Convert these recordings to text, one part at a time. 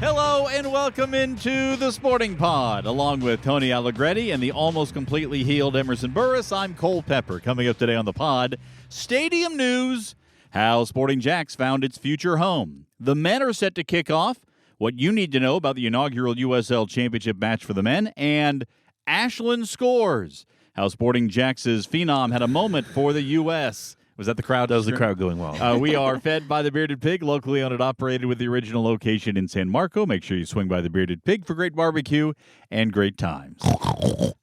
Hello and welcome into the Sporting Pod. Along with Tony Allegretti and the almost completely healed Emerson Burris, I'm Cole Pepper. Coming up today on the pod, stadium news, how Sporting JAX found its future home. The men are set to kick off, what you need to know about the inaugural USL Championship match for the men, and Ashland scores, how Sporting JAX's phenom had a moment for the U.S. Was that the crowd? That was the crowd going wild. We are fed by the Bearded Pig, locally owned and operated with the original location in San Marco. Make sure you swing by the Bearded Pig for great barbecue and great times.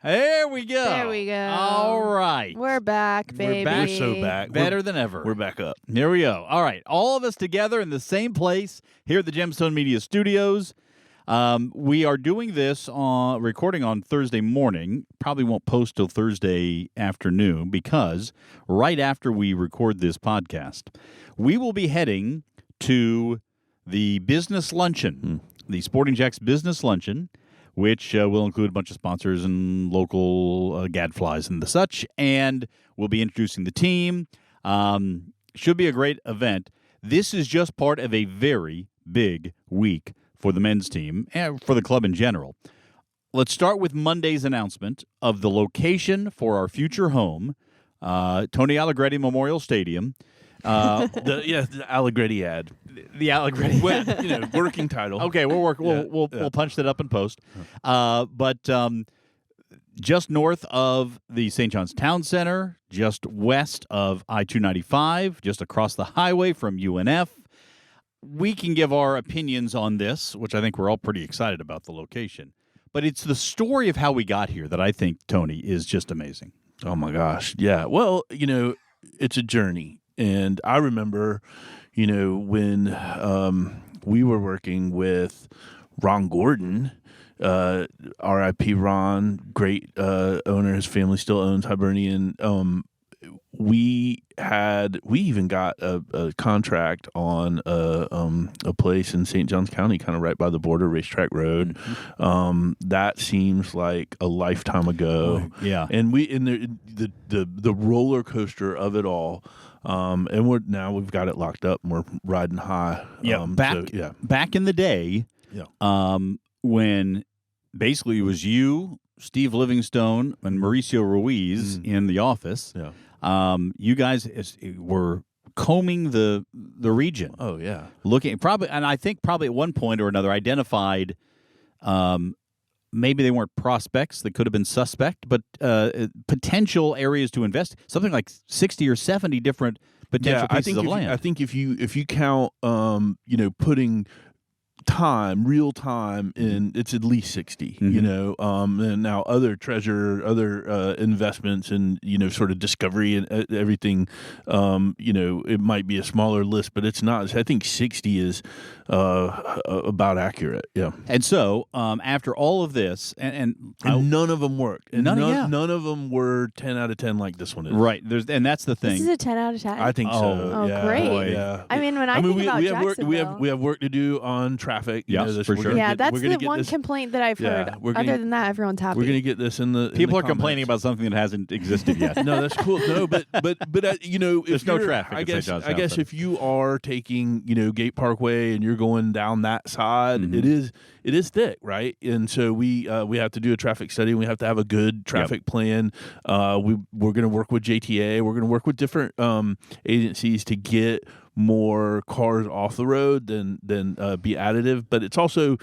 There we go. There we go. All right. We're back, baby. We're back. We're so back. Better than ever. We're back up. There we go. All right. All of us together in the same place here at the Gemstone Media Studios. We are doing this recording on Thursday morning. Probably won't post till Thursday afternoon because right after we record this podcast, we will be heading to the business luncheon, the Sporting JAX business luncheon, which will include a bunch of sponsors and local gadflies and the such, and we'll be introducing the team. Should be a great event. This is just part of a very big week for the men's team and for the club in general. Let's start with Monday's announcement of the location for our future home, Tony Allegretti Memorial Stadium. The Allegretti ad. The Allegretti. Well, working title. Okay, we'll punch that up in post. But just north of the St. John's Town Center, just west of I-295, just across the highway from UNF. We can give our opinions on this, which I think we're all pretty excited about the location. But it's the story of how we got here that I think, Tony, is just amazing. Oh, my gosh. Yeah. Well, it's a journey. And I remember, when we were working with Ron Gordon, R.I.P. Ron, great owner. His family still owns Hibernian. We even got a contract on a place in St. Johns County, kind of right by the border, Racetrack Road. Mm-hmm. That seems like a lifetime ago. Yeah, and the roller coaster of it all. And we've got it locked up and we're riding high. Yeah, back in the day. Yeah. When basically it was you, Steve Livingstone, and Mauricio Ruiz in the office. Yeah. You guys were combing the region. Oh yeah, looking probably, and I think probably at one point or another identified. Maybe they weren't prospects; they could have been suspect, but potential areas to invest. Something like 60 or 70 different potential pieces of land. I think if you count, putting real time in, it's at least 60, and now other investments and, sort of discovery and everything, it might be a smaller list, but it's not. I think 60 is about accurate. Yeah. And so after all of this, and none of them worked. And none of them were 10 out of 10 like this one is. Right. And that's the thing. This is a 10 out of 10? I think so. Oh, yeah. great. Boy, yeah. I mean, when I think about Jacksonville. We have work to do on traffic. Yes, for sure. Yeah, that's the one complaint that I've heard. Other than that, everyone's happy. We're going to get this in the People are complaining about something that hasn't existed yet. No, that's cool. No, but there's no traffic. I guess if you are taking Gate Parkway and you're going down that side, it is thick, right? And so we have to do a traffic study. And we have to have a good traffic plan. We're going to work with JTA. We're going to work with different agencies to get more cars off the road than be additive. But it's also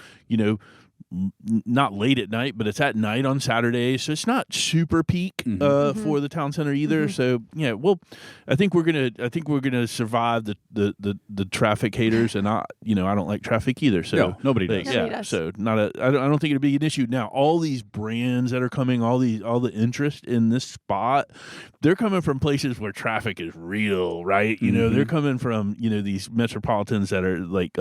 not late at night, but it's at night on Saturdays, so it's not super peak for the town center either. So yeah, well, I think we're gonna survive the traffic haters, and I don't like traffic either. So nobody does. Does. So I don't think it'd be an issue. Now all these brands that are coming, all the interest in this spot, they're coming from places where traffic is real, right? They're coming from these metropolitans that are like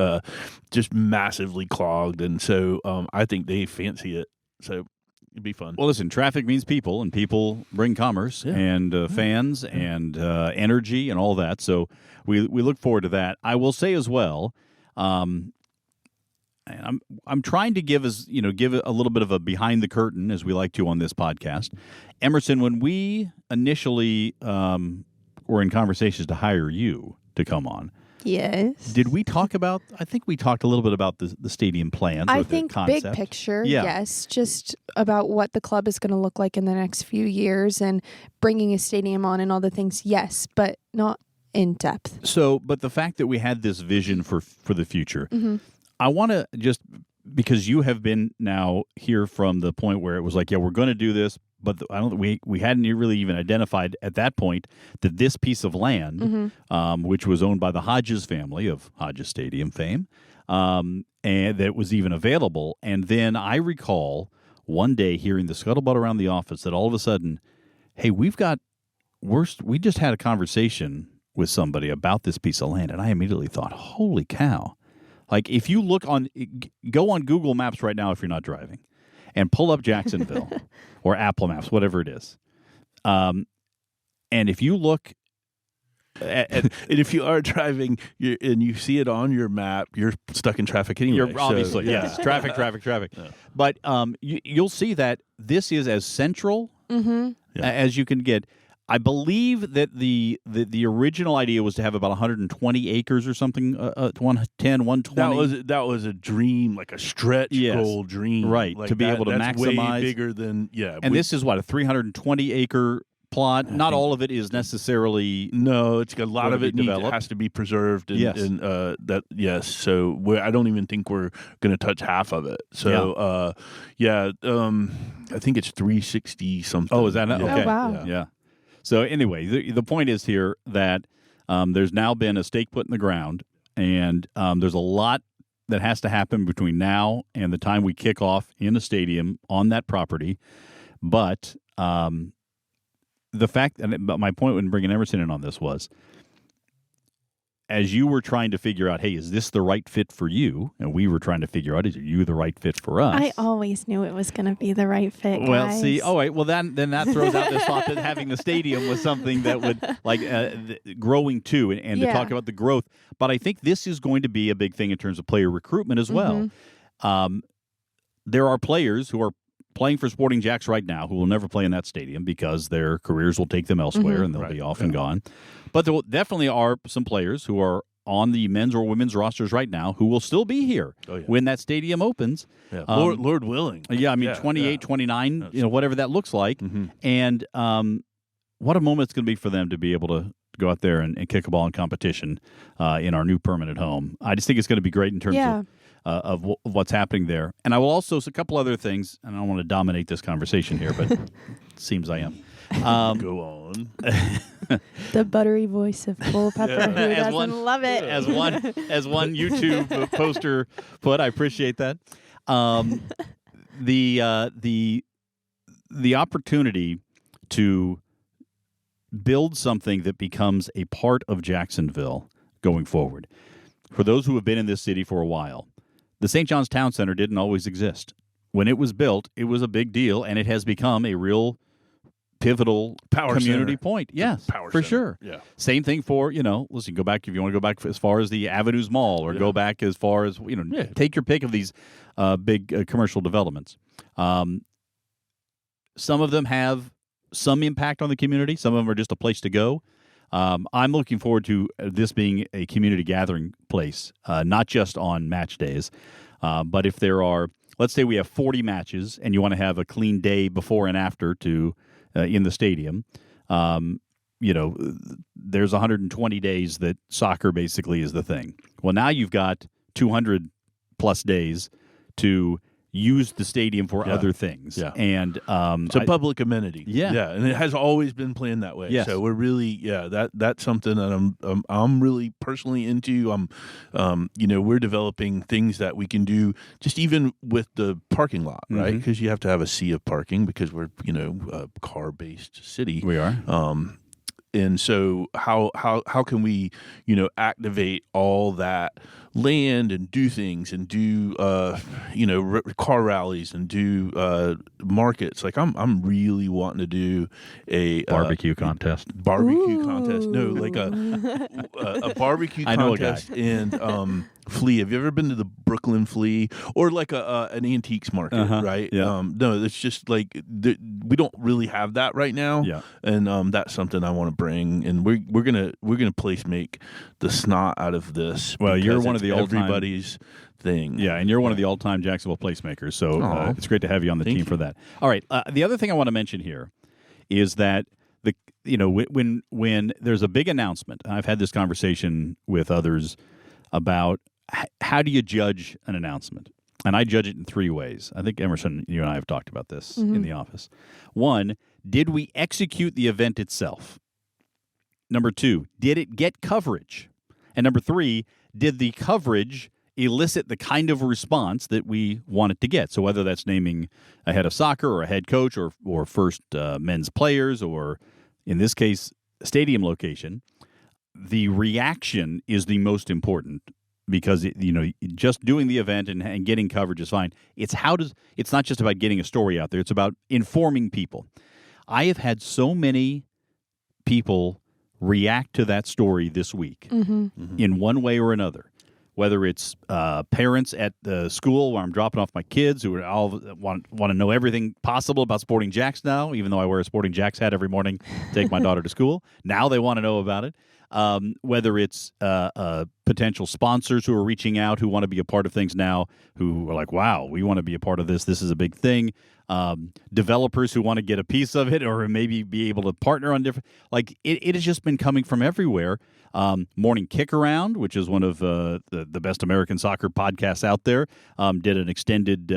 just massively clogged, and so I think they fancy it. So it'd be fun. Well, listen, traffic means people, and people bring commerce and fans and energy and all that. So we look forward to that. I will say as well, and I'm trying to give a little bit of a behind the curtain, as we like to on this podcast. Emerson, when we initially were in conversations to hire you to come on, Yes. Did we talk about? I think we talked a little bit about the stadium plans. I or think the concept. big picture, Yeah. yes, just about what the club is going to look like in the next few years and bringing a stadium on and all the things, yes, but not in depth. So, but the fact that we had this vision for the future, Mm-hmm. I want to just, because you have been now here from the point where it was like, yeah, we're going to do this, but I don't think we hadn't really even identified at that point that this piece of land, which was owned by the Hodges family of Hodges Stadium fame, and that was even available. And then I recall one day hearing the scuttlebutt around the office that all of a sudden, hey, we just had a conversation with somebody about this piece of land, and I immediately thought, holy cow. Like, if you go on Google Maps right now if you're not driving, and pull up Jacksonville or Apple Maps, whatever it is. And if you look and if you are driving and you see it on your map, you're stuck in traffic anyway. You're obviously, yes. Traffic. Yeah. But you'll see that this is as central as you can get. I believe that the original idea was to have about 120 acres or something, 110, 120. That was a dream, like a stretch goal dream. Right, like to be able to that's maximize. Way bigger than, And this is what, a 320-acre plot? Not all of it is necessarily. No, it's a lot of it has to be preserved. And, yes. So I don't even think we're going to touch half of it. So, I think it's 360 something. Oh, is that okay? Oh, wow. Yeah. So anyway, the point is here that there's now been a stake put in the ground, and there's a lot that has to happen between now and the time we kick off in the stadium on that property. But the fact, but my point when bringing Emerson in on this was, as you were trying to figure out, hey, is this the right fit for you? And we were trying to figure out, is you the right fit for us? I always knew it was going to be the right fit, guys. Well, see, all right. Well, then that throws out this thought that having the stadium was something that would, like, growing too, and to talk about the growth. But I think this is going to be a big thing in terms of player recruitment as well. There are players who are playing for Sporting JAX right now who will never play in that stadium because their careers will take them elsewhere and they'll be off and gone. But there definitely are some players who are on the men's or women's rosters right now who will still be here when that stadium opens. Yeah. Lord willing. Yeah, I mean, 28, 29, whatever that looks like. And what a moment it's going to be for them to be able to go out there and kick a ball in competition in our new permanent home. I just think it's going to be great in terms of what's happening there. And I will also, a couple other things, and I don't want to dominate this conversation here, but it seems I am. Go on. The buttery voice of Bull Pepper. Who doesn't love it? As one YouTube poster put, I appreciate that. The opportunity to build something that becomes a part of Jacksonville going forward. For those who have been in this city for a while, the St. John's Town Center didn't always exist. When it was built, it was a big deal, and it has become a real pivotal community point. Yes, for sure. Yeah. Same thing for, listen, go back if you want to go back as far as the Avenues Mall or go back as far as, take your pick of these big commercial developments. Some of them have some impact on the community. Some of them are just a place to go. I'm looking forward to this being a community gathering place, not just on match days, but if there are, let's say we have 40 matches and you want to have a clean day before and after to in the stadium, there's 120 days that soccer basically is the thing. Well, now you've got 200 plus days to use the stadium for other things. Yeah. And it's a public amenity. Yeah. Yeah. And it has always been planned that way. Yes. So we're really, that's something that I'm really personally into. We're developing things that we can do just even with the parking lot, right? Because you have to have a sea of parking because we're, a car-based city. We are. And so how can we, activate all that land and do things and do, car rallies and do markets? Like I'm really wanting to do a barbecue contest. Barbecue contest. No, like a barbecue I know a guy. contest and flea. Have you ever been to the Brooklyn Flea or like an antiques market? Right? Yeah. No, it's just like we don't really have that right now. Yeah. And that's something I want to bring, and we're gonna place make the snot out of this. Well, you're because one of the all-time- everybody's thing. Yeah, and you're one of the all-time Jacksonville placemakers, so it's great to have you on the team for that. All right, the other thing I want to mention here is that when there's a big announcement, I've had this conversation with others about how do you judge an announcement, and I judge it in 3 ways. I think Emerson, you and I have talked about this in the office. 1, did we execute the event itself? Number 2, did it get coverage? And number 3, did the coverage elicit the kind of response that we want it to get? So whether that's naming a head of soccer or a head coach or first men's players or, in this case, stadium location, the reaction is the most important because, just doing the event and getting coverage is fine. It's not just about getting a story out there. It's about informing people. I have had so many people react to that story this week in one way or another. Whether it's parents at the school where I'm dropping off my kids who are all want to know everything possible about Sporting JAX now, even though I wear a Sporting JAX hat every morning to take my daughter to school. Now they want to know about it. Whether it's potential sponsors who are reaching out, who want to be a part of things now, who are like, wow, we want to be a part of this. This is a big thing. Developers who want to get a piece of it or maybe be able to partner on different, like it has just been coming from everywhere. Morning Kick Around, which is one of the best American soccer podcasts out there, did an extended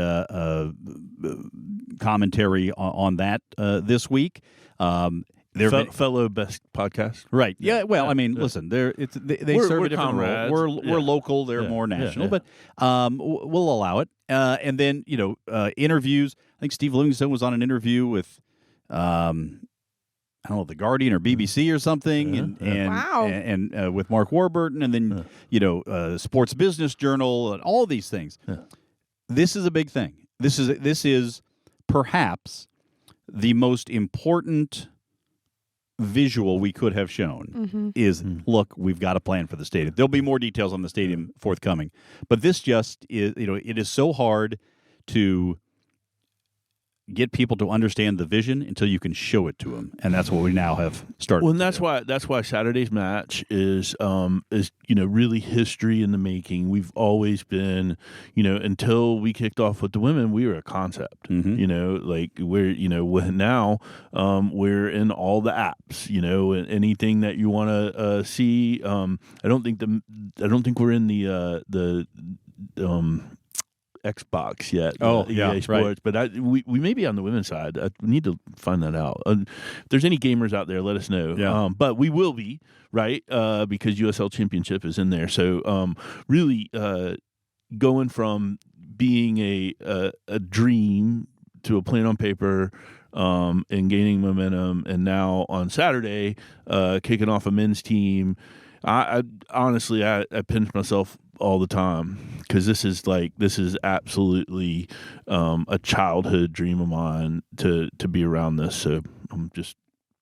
commentary on that this week. Fellow best podcast, right? Yeah. Well, I mean, listen, they serve a different role. We're local; they're more national, but we'll allow it. And then interviews. I think Steve Livingstone was on an interview with, I don't know, The Guardian or BBC or something, and with Mark Warburton, and then Sports Business Journal, and all these things. Yeah. This is a big thing. This is perhaps the most important visual we could have shown is, look, we've got a plan for the stadium. There'll be more details on the stadium forthcoming, but this just is, it is so hard to get people to understand the vision until you can show it to them, and that's what we now have started. Well, and that's why Saturday's match is really history in the making. We've always been, until we kicked off with the women, we were a concept. Like we're now we're in all the apps. Anything that you want to see. I don't think we're in the Xbox yet. EA Sports, right. But we may be on the women's side. We need to find that out. If there's any gamers out there, let us know. Yeah. But we will be, right? Because USL Championship is in there. So really going from being a dream to a plan on paper and gaining momentum, and now on Saturday kicking off a men's team. I honestly pinch myself all the time because this is absolutely a childhood dream of mine to be around this. So I'm just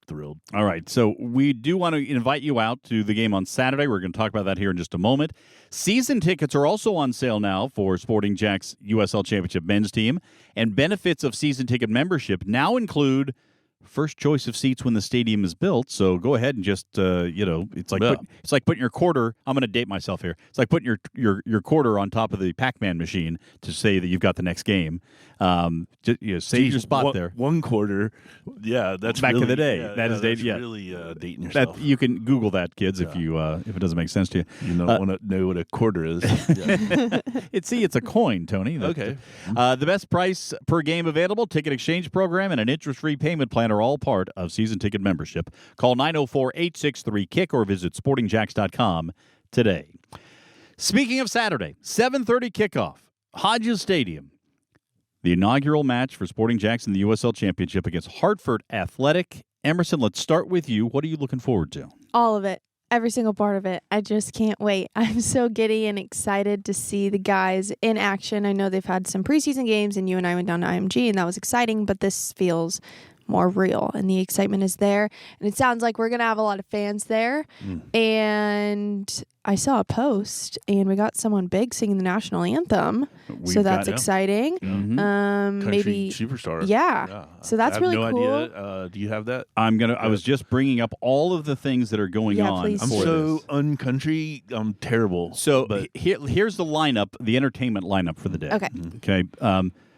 thrilled. All right. So we do want to invite you out to the game on Saturday. We're going to talk about that here in just a moment. Season tickets are also on sale now for Sporting JAX USL Championship men's team, and benefits of season ticket membership now include first choice of seats when the stadium is built. So go ahead and just it's like putting your quarter. I'm going to date myself here. It's like putting your quarter on top of the Pac-Man machine to say that you've got the next game. Save your spot there. One quarter. Yeah, that's back really, in the day. Yeah, that is really dating yourself. You can Google that, kids, if it doesn't make sense to you. You don't want to know what a quarter is. Yeah. It's a coin, Tony. Okay. The best price per game available, ticket exchange program, and an interest-free payment plan are all part of season ticket membership. Call 904-863-KICK or visit sportingjax.com today. Speaking of Saturday, 7:30 kickoff, Hodges Stadium. The inaugural match for Sporting JAX in the USL Championship against Hartford Athletic. Emerson, let's start with you. What are you looking forward to? All of it. Every single part of it. I just can't wait. I'm so giddy and excited to see the guys in action. I know they've had some preseason games, and you and I went down to IMG, and that was exciting, but this feels more real, and the excitement is there. And it sounds like we're going to have a lot of fans there. And I saw a post, and we got someone big singing the national anthem. So that's exciting. Country Maybe superstar. Yeah. So that's really cool. cool. Idea. Do you have that? I was just bringing up all of the things that are going on. Please I'm do. so uncountry. I'm terrible. So here's the lineup, the entertainment lineup for the day. Okay.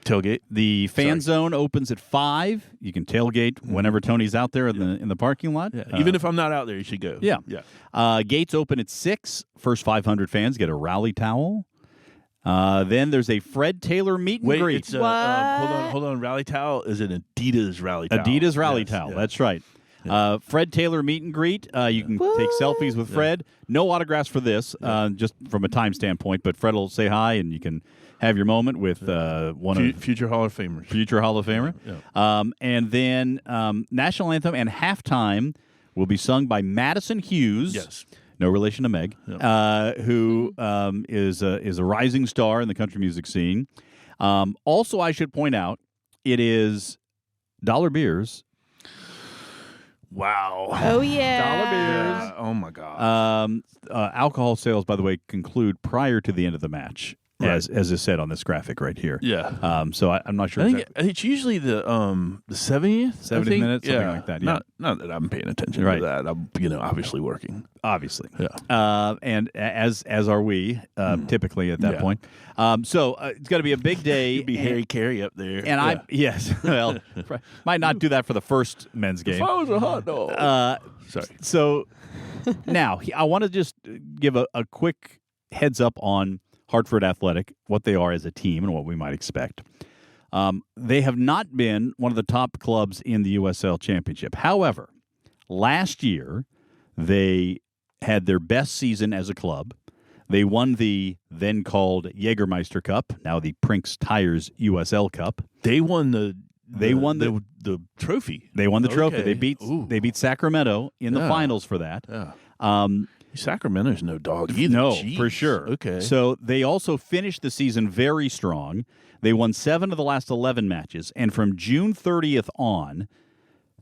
Tailgate. The fan zone opens at 5. You can tailgate whenever Tony's out there in the parking lot. Yeah. Even if I'm not out there, you should go. Yeah. Gates open at 6. First 500 fans get a rally towel. Then there's a Fred Taylor meet and greet. It's hold on. Rally towel is an Adidas rally towel. Adidas rally towel. Yeah. That's right. Yeah. Fred Taylor meet and greet. You can take selfies with Fred. No autographs for this, just from a time standpoint. But Fred will say hi, and you can have your moment with one of future Hall of Famers. Future Hall of Famer. Yeah. And then national anthem and halftime will be sung by Madison Hughes. Yes. No relation to Meg, who is a rising star in the country music scene. Also, I should point out, it is dollar beers. Wow. Oh, yeah. Dollar beers. Yeah. Oh, my God. Alcohol sales, by the way, conclude prior to the end of the match, as is said on this graphic right here. Yeah. So I'm not sure. I think it's usually the 70th. 70 minutes, something like that. Yeah. Not that I'm paying attention to that. I'm obviously working. Obviously. Yeah. And as are we typically at that point. So it's going to be a big day. You'd be Harry Carey up there. And well, might not do that for the first men's game. If I was a hot dog. Sorry. So now I want to just give a quick heads up on Hartford Athletic, what they are as a team and what we might expect. They have not been one of the top clubs in the USL Championship. However, last year they had their best season as a club. They won the then called Jägermeister Cup, now the Prinks Tires USL Cup. They won the trophy. They won the trophy. They beat Sacramento in the finals for that. Yeah. Sacramento's no dog either. No, Jeez. for sure. Okay. So they also finished the season very strong. They won 7 of the last 11 matches, and from June 30th on,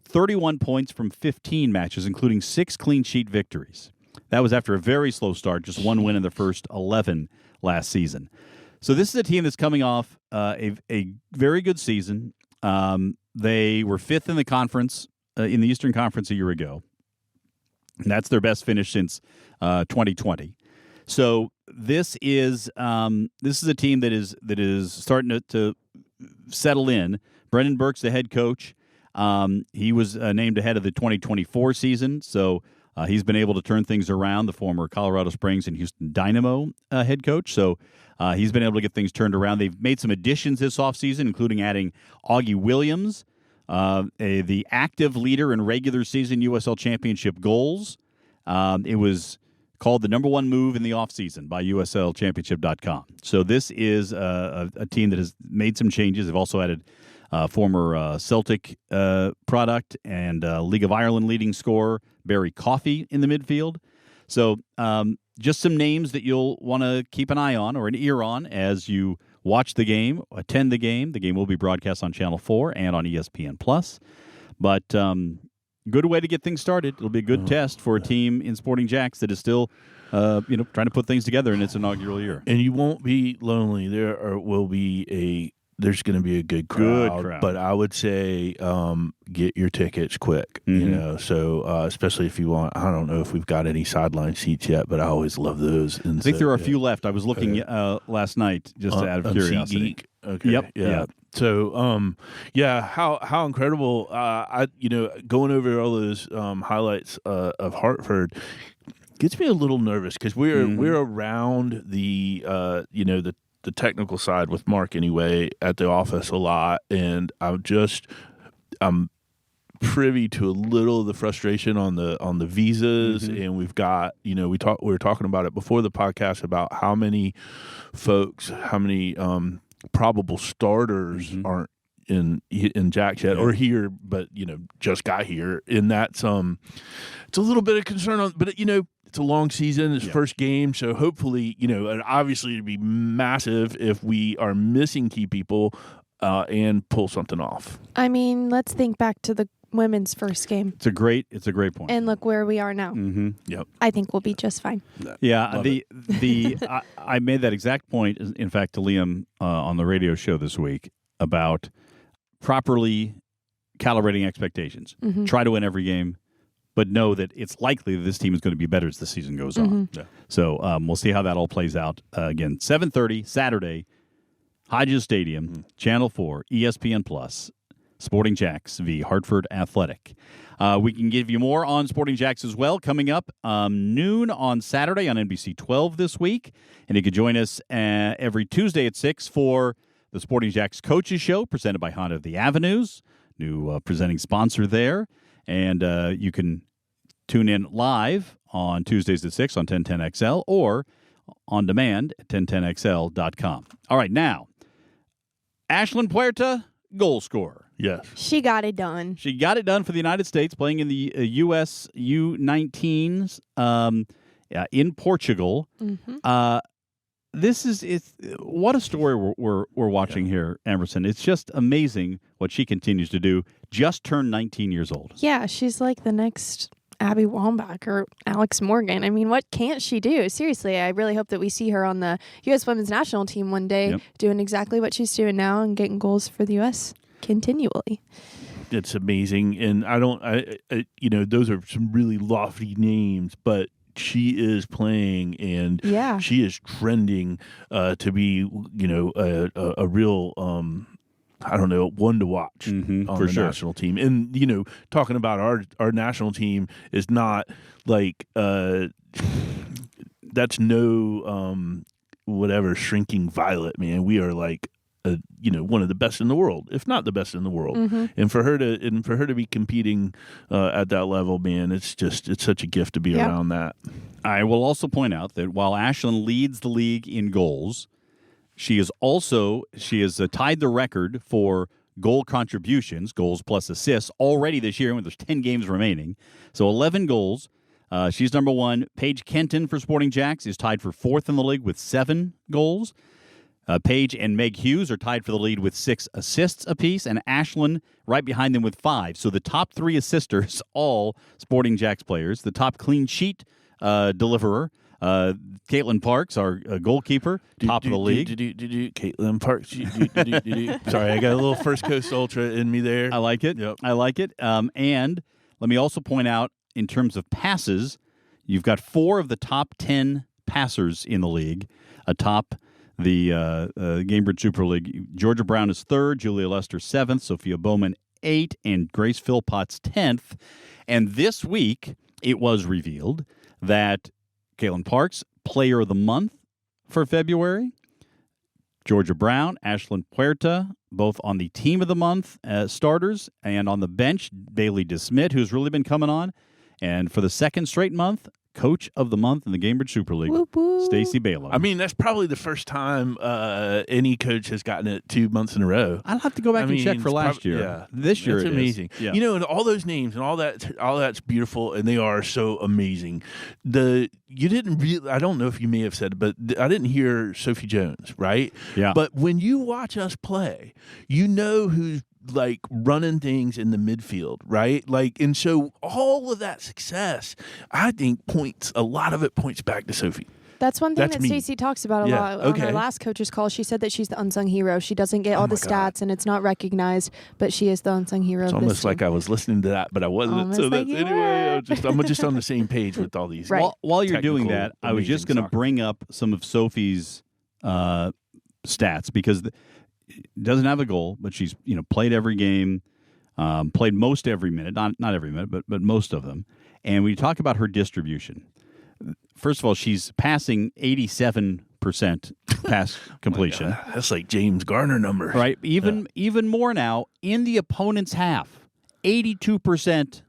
31 points from 15 matches, including 6 clean sheet victories. That was after a very slow start, just 1 win in the first 11 last season. So this is a team that's coming off a very good season. They were 5th in the conference, in the Eastern Conference a year ago. And that's their best finish since 2020. So this is a team that is starting to settle in. Brendan Burke's the head coach. He was named ahead of the 2024 season, so he's been able to turn things around. The former Colorado Springs and Houston Dynamo head coach, so he's been able to get things turned around. They've made some additions this offseason, including adding Augie Williams, the active leader in regular season USL Championship goals. It was called the number 1 move in the offseason by USLChampionship.com. So this is a team that has made some changes. They've also added former Celtic product and League of Ireland leading scorer Barry Coffey in the midfield. So just some names that you'll want to keep an eye on or an ear on as you watch the game, attend the game. The game will be broadcast on Channel 4 and on ESPN+. But good way to get things started. It'll be a good test for a team in Sporting JAX that is still trying to put things together in its inaugural year. And you won't be lonely. There's going to be a good crowd. But I would say get your tickets quick, so especially if you want. I don't know if we've got any sideline seats yet, but I always love those. And I think there are a few left. I was looking last night just out of curiosity. SeatGeek. Okay. Yep. Yeah. So, how incredible! Going over all those highlights of Hartford gets me a little nervous because we're around the technical side with Mark anyway at the office a lot, and I'm privy to a little of the frustration on the visas, and we've got we were talking about it before the podcast about how many probable starters aren't in JAX yet or here, but just got here, and that's it's a little bit of concern but it's a long season. It's first game, so hopefully, and obviously it'd be massive if we are missing key people. and pull something off. I mean, let's think back to the women's first game. It's a great point. And look where we are now. Mm-hmm. Yep. I think we'll be just fine. Yeah, I made that exact point, in fact, to Liam on the radio show this week about properly calibrating expectations. Mm-hmm. Try to win every game, but know that it's likely that this team is going to be better as the season goes on. Yeah. So we'll see how that all plays out. Again, 7:30 Saturday, Hodges Stadium, Channel 4, ESPN+, Sporting JAX v. Hartford Athletic. We can give you more on Sporting JAX as well coming up noon on Saturday on NBC 12 this week. And you can join us every Tuesday at 6 for the Sporting JAX Coaches Show presented by Honda of the Avenues, new presenting sponsor there. And you can tune in live on Tuesdays at 6 on 1010XL or on demand at 1010XL.com. All right, now, Ashlyn Puerta, goal scorer. Yes. She got it done. She got it done for the United States, playing in the U.S. U19s in Portugal. Mm-hmm. What a story we're watching here, Emerson. It's just amazing what she continues to do. Just turned 19 years old. Yeah, she's like the next Abby Wambach or Alex Morgan. I mean, what can't she do? Seriously, I really hope that we see her on the U.S. Women's National Team one day doing exactly what she's doing now and getting goals for the U.S. continually. It's amazing. And those are some really lofty names, but she is playing and she is trending to be, a real, one to watch on the national team. And, talking about our national team is not like, that's no, shrinking violet, man. We are like, one of the best in the world, if not the best in the world. Mm-hmm. And for her to be competing at that level, man, it's such a gift to be around that. I will also point out that while Ashlyn leads the league in goals, she has tied the record for goal contributions, goals plus assists, already this year when there's 10 games remaining. So 11 goals. She's number one. Paige Kenton for Sporting JAX is tied for fourth in the league with 7 goals. Paige and Meg Hughes are tied for the lead with 6 assists apiece, and Ashlyn right behind them with 5. So the top 3 assisters, all Sporting JAX players. The top clean sheet deliverer, Caitlin Parks, our goalkeeper, top of the league. Caitlin Parks. Sorry, I got a little First Coast Ultra in me there. I like it. Yep. I like it. And let me also point out, in terms of passes, you've got 4 of the top 10 passers in the league atop the Gamebridge Super League. Georgia Brown is 3rd, Julia Lester 7th, Sophia Bowman 8th, and Grace Philpotts 10th. And this week, it was revealed that Caitlin Parks, Player of the Month for February. Georgia Brown, Ashlyn Puerta, both on the Team of the Month starters, and on the bench, Bailey DeSmit, who's really been coming on. And for the second straight month, Coach of the Month in the Gamebridge Super League, Stacey Balo. I mean, that's probably the first time any coach has gotten it 2 months in a row. I'll have to go back and check for last year. Yeah, this year it's amazing. Yeah. And all those names and all that's beautiful, and they are so amazing. I don't know if you may have said it, but I didn't hear Sophie Jones, right? Yeah. But when you watch us play, you know who's like running things in the midfield, right? Like, and so all of that success, I think a lot of it points back to Sophie. That's one thing that Stacey talks about a lot on her last coach's call. She said that she's the unsung hero. She doesn't get all the stats, and it's not recognized, but she is the unsung hero. It's almost like I was listening to that, but I wasn't. Almost so like that's anyway. I'm just on the same page with all these. Right. While you're doing that, I was just going to bring up some of Sophie's stats because doesn't have a goal, but she's played every game, played most every minute, not every minute, but most of them. And we talk about her distribution. First of all, she's passing 87% pass completion. Oh, that's like James Garner numbers, right? Even more now in the opponent's half, 82%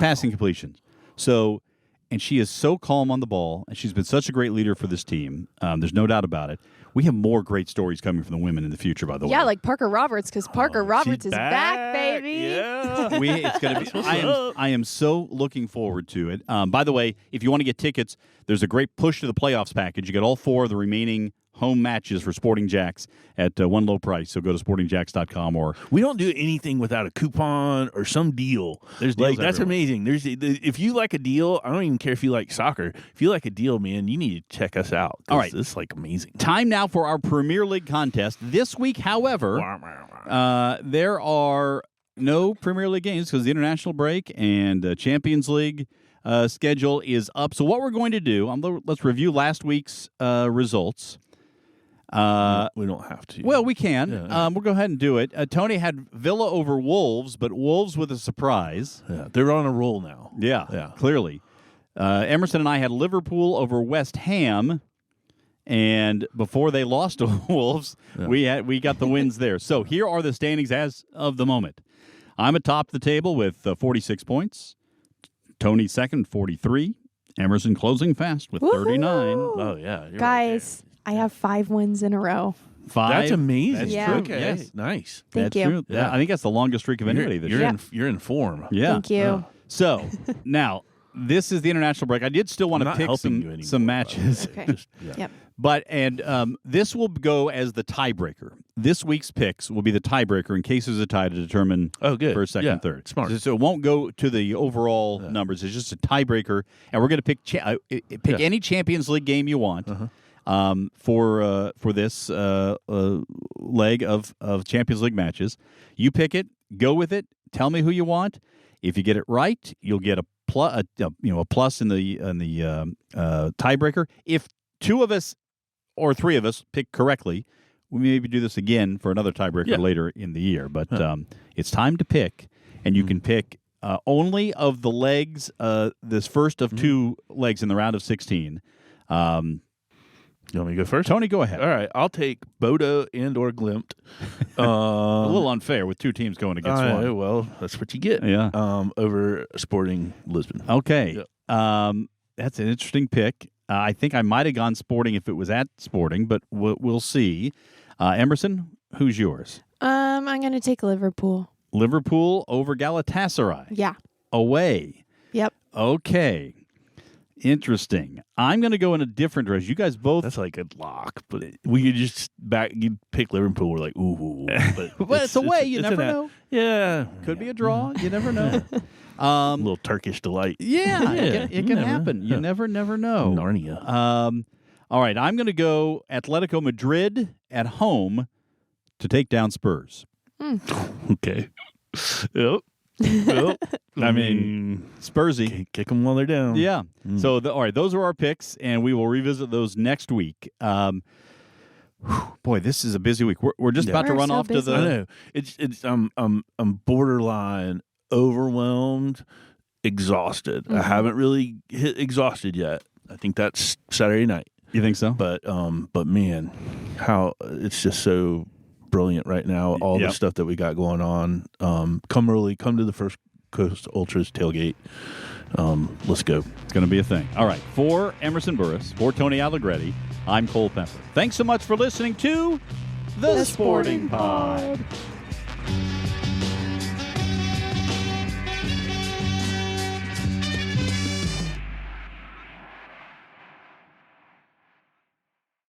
passing completions. So, and she is so calm on the ball, and she's been such a great leader for this team. There's no doubt about it. We have more great stories coming from the women in the future, by the way. Yeah, like Parker Roberts, because Parker Roberts is back, baby. Yeah. It's going to be. I am so looking forward to it. By the way, if you want to get tickets, there's a great push to the playoffs package. You get all 4 of the remaining home matches for Sporting JAX at one low price. So go to sportingjax.com or we don't do anything without a coupon or some deal. There's deals that's everywhere. amazing. If you like a deal, I don't even care if you like soccer. If you like a deal, man, you need to check us out. All right. It's like amazing. Time now for our Premier League contest. This week, however, there are no Premier League games because the international break and Champions League schedule is up. So what we're going to do, let's review last week's results. We don't have to. Well, we can. Yeah. We'll go ahead and do it. Tony had Villa over Wolves, but Wolves with a surprise. Yeah, they're on a roll now. Yeah. Clearly. Emerson and I had Liverpool over West Ham, and before they lost to Wolves, we got the wins there. So here are the standings as of the moment. I'm atop the table with 46 points. Tony second, 43. Emerson closing fast with 39. Oh, yeah. You're Guys, I have 5 wins in a row. 5. That's amazing. That's Yeah. true. Okay. Yes. Nice. Thank That's you. true. Yeah. I think that's the longest streak of anybody this year. You're in form. Yeah. Thank you. So now this is the international break. I did still want I'm to not pick helping you anymore, some matches. Okay. Yeah. Yep. But this will go as the tiebreaker. This week's picks will be the tiebreaker in case there's a tie to determine Good. first, second, Yeah. third. Smart. So it won't go to the overall numbers. It's just a tiebreaker, and we're going to pick any Champions League game you want for this leg of Champions League matches. You pick it, go with it. Tell me who you want. If you get it right, you'll get a plus in the tiebreaker. If 2 of us or 3 of us pick correctly, we maybe do this again for another tiebreaker later in the year. But it's time to pick, and you can pick only of the legs, this first of 2 legs in the round of 16. You want me to go first? Tony, go ahead. All right. I'll take Bodo and or Glimt. A little unfair with 2 teams going against one. Well, that's what you get. Yeah. Over Sporting Lisbon. Okay. Yep. That's an interesting pick. I think I might have gone Sporting if it was at Sporting, but we'll see. Emerson, who's yours? I'm going to take Liverpool. Liverpool over Galatasaray. Yeah. Away. Yep. Okay. Interesting. I'm going to go in a different direction. You guys both. That's like a lock, but we could just you pick Liverpool. We're like, ooh. But Well, it's away. You never know. Yeah. Could be a draw. You never know. A little Turkish delight. Yeah, Yeah, it can happen. You never know. Narnia. All right, I'm going to go Atletico Madrid at home to take down Spurs. Okay. Yep. I mean, Spursy. Kick them while they're down. Yeah. So, all right, those are our picks, and we will revisit those next week. Boy, this is a busy week. We're just about to run off to the. I know. It's I'm borderline overwhelmed, exhausted. I haven't really hit exhausted yet. I think that's Saturday night. You think so? But man, how it's just so brilliant right now. All the stuff that we got going on. Come early. Come to the First Coast Ultras tailgate. Let's go. It's going to be a thing. All right. For Emerson Burris, for Tony Allegretti, I'm Cole Pepper. Thanks so much for listening to The Sporting Pod.